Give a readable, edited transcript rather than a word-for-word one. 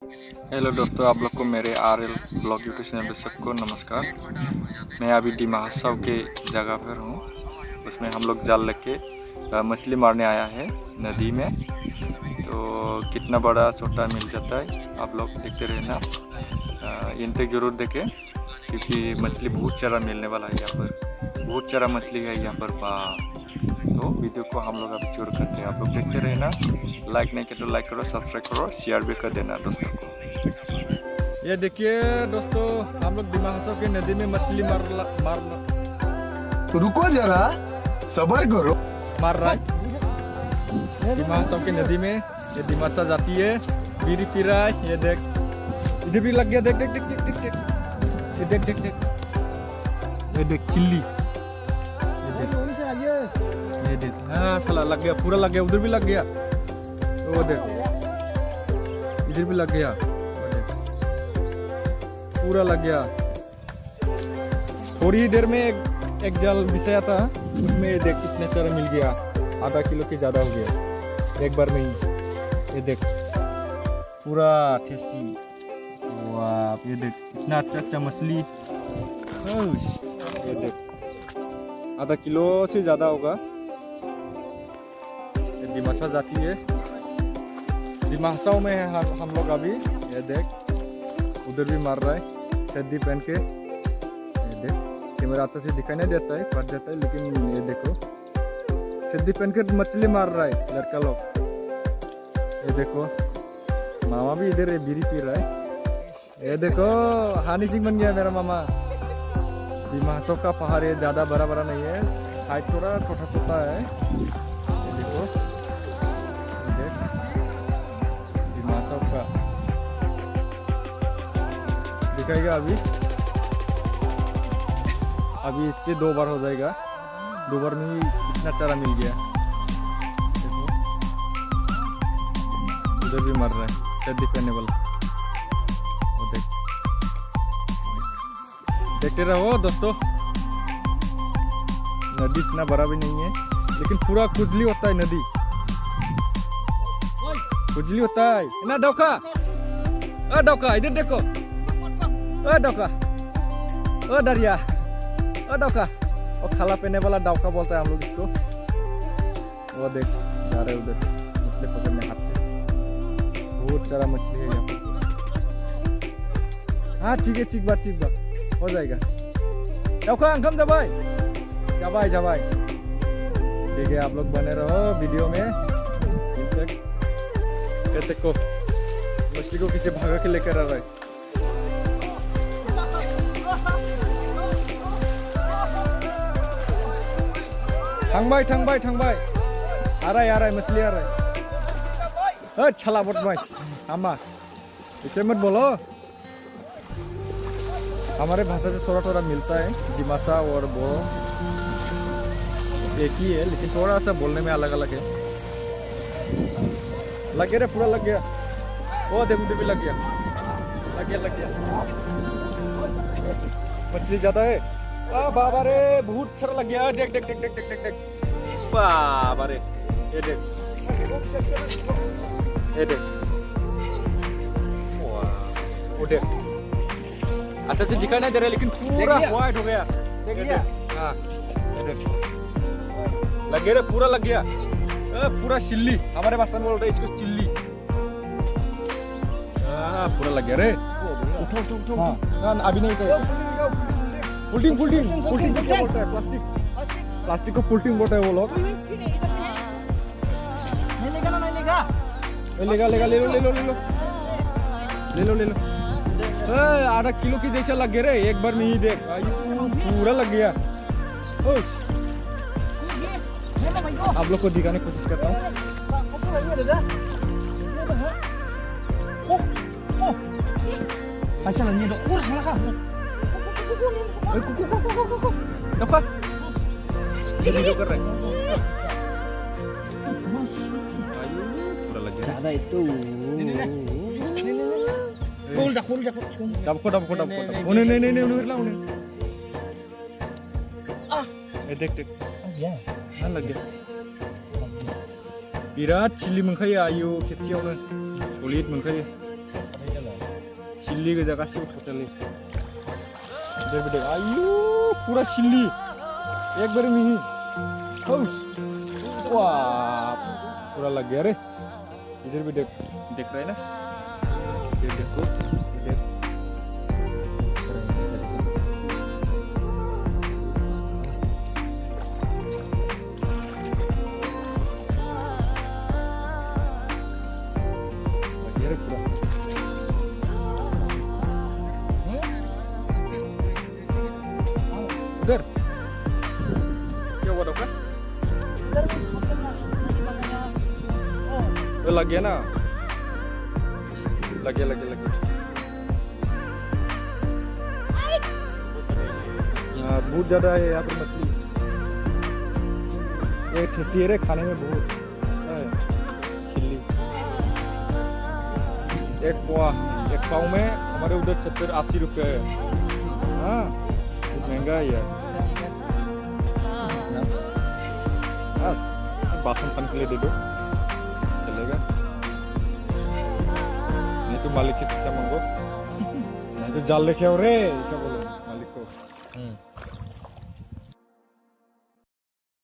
Hello दोस्तों, आप लोग को मेरे RL ब्लॉग यूट्यूब चैनल पे सबको नमस्कार। मैं अभी डिमा हसाव के जगह पर हूँ। उसमें हम लोग जाल लेके मछली मारने आया है नदी में। तो कितना बड़ा छोटा मिल जाता है आप लोग देखते रहना। इन तक ज़रूर देखें क्योंकि मछली बहुत सारा मिलने वाला है। यहाँ पर बहुत सारा मछली है यहाँ पर। तो वीडियो को हम लोग अभी शुरू करते हैं, आप लोग देखते रहना। लाइक नहीं किया तो लाइक करो, सब्सक्राइब करो, शेयर भी कर देना दोस्तों को। ये देखिए दोस्तों, हम लोग डिमा हसाव की नदी में मछली मार रुको जरा, सबर करो। मार रहा है डिमा हसाव की नदी में। ये डिमासा जाती है, बीड़ी पी रहा है। ये देख, इधर भी लग गया। देख देख देख देख देख देख, ये देख देख देख, ये देख चिल्ली। ये देख, हाँ साला लग गया, पूरा लग गया। उधर भी लग गया, वो देख, इधर भी लग गया। वो देख, पूरा लग गया। थोड़ी ही देर में एक जाल बिछाया था, उसमें ये देख कितने चारा मिल गया। आधा किलो के ज़्यादा हो गया एक बार में ही। ये देख पूरा टेस्टी। वाह, ये देख इतना अच्छा मछली। ये देख आधा किलो से ज़्यादा होगा। डिमासा जाती है, डिमासाओं में है हम लोग अभी। ये देख उधर भी मार रहा है सर्दी पहन के। ये देख, कैमरा अच्छा से दिखाई नहीं देता है, फट जाता है, लेकिन ये देखो सर्दी पहन के मछली मार रहा है लड़का लोग। ये देखो मामा भी इधर बीड़ी पी रहा है। ये देखो हानी सिंह बन गया मेरा मामा। डिमा हसाव का पहाड़ है, ज़्यादा बड़ा बड़ा नहीं है, हाइट थोड़ा छोटा छोटा है। ये देखो, देख डिमा हसाव का दिखाएगा अभी इससे 2 बार हो जाएगा। 2 बार में ही इतना चारा मिल गया। देखो उधर भी मर रहा है सर्दी पहनने वाला। वो देख, देखते रहो दोस्तों। नदी इतना बड़ा भी नहीं है, लेकिन पूरा खुजली होता है नदी, खुजली होता है ना। डौका, डौका इधर देखो, डौका, दरिया, डौका। और खाला पहने वाला डौका बोलता है हम लोग इसको। वो देख जा रहे उधर मछली पकड़ने हाथ से। बहुत सारा मछली है यहाँ पर। हाँ ठीक है, ठीक बात हो जाएगा। डौका अंकम जबाई जबाई जबाई। ठीक है, आप लोग बने रहो वीडियो में। ये देखो मछली को किसी भागा के लेकर आ रहा है। ठंग भाई आ रहा है मछली आ रहा है। छला बदमाश अम्मा, इसे मत बोलो। हमारे भाषा से थोड़ा थोड़ा मिलता है, डिमासा और वो एक ही है, लेकिन थोड़ा सा बोलने में अलग अलग है। लग गया रे, पूरा लग गया। वो देख उधर भी लग गया। मछली ज्यादा है। बाबा रे, बहुत सारा लग गया। देख देख देख देख देख देख देख, बाबा रे। ये देख, ये देख, वो देख। अच्छा से दिखाई नहीं दे रहा, लेकिन पूरा व्हाइट हो गया। देख लिया? हाँ, ये देख लग गया रे, पूरा लग गया। पूरा चिल्ली, हमारे भाषा में बोल रहे इसको चिल्ली। पूरा लग गया रे। उठो। हाँ, अभी नहीं करेगा। पुल्टिंग को क्या बोलता है? प्लास्टिक को पुल्टिंग बोलता है वो लोग। ले लो। आधा किलो की जैसा लग गया रे एक बार में ही। देख पूरा लग गया। आप लोग को दिखाने की कोशिश करता हूँ। कर रहे पूरा लग गया। itu. Full dah. Udah. देख Ya. हाँ लग गया। बिराद चिल्ली मोनखायो आयु खेबसेयावनो सलिड मोनखायो। सिल्ली की जगह से टोटली इधर भी देख आयु पूरा सिल्ली एक बार में ही वाह पूरा लग गया रे इधर भी देख देख रहे हैं ना ये देखो देख लग गया रे पूरा उधर क्या हुआ डॉक्टर लग गया ना लग गया बहुत ज्यादा है यहाँ पर मछली ये टेस्टी है रे खाने में बहुत अच्छा है चिल्ली एक पाव में हमारे उधर 70-80 रुपये है हाँ बहुत महंगा है यार बासन पानी के लिए दे दो चलेगा नहीं तो मालिक की क्या मांगो नहीं तो जाल लेके आओ रे ऐसा बोलो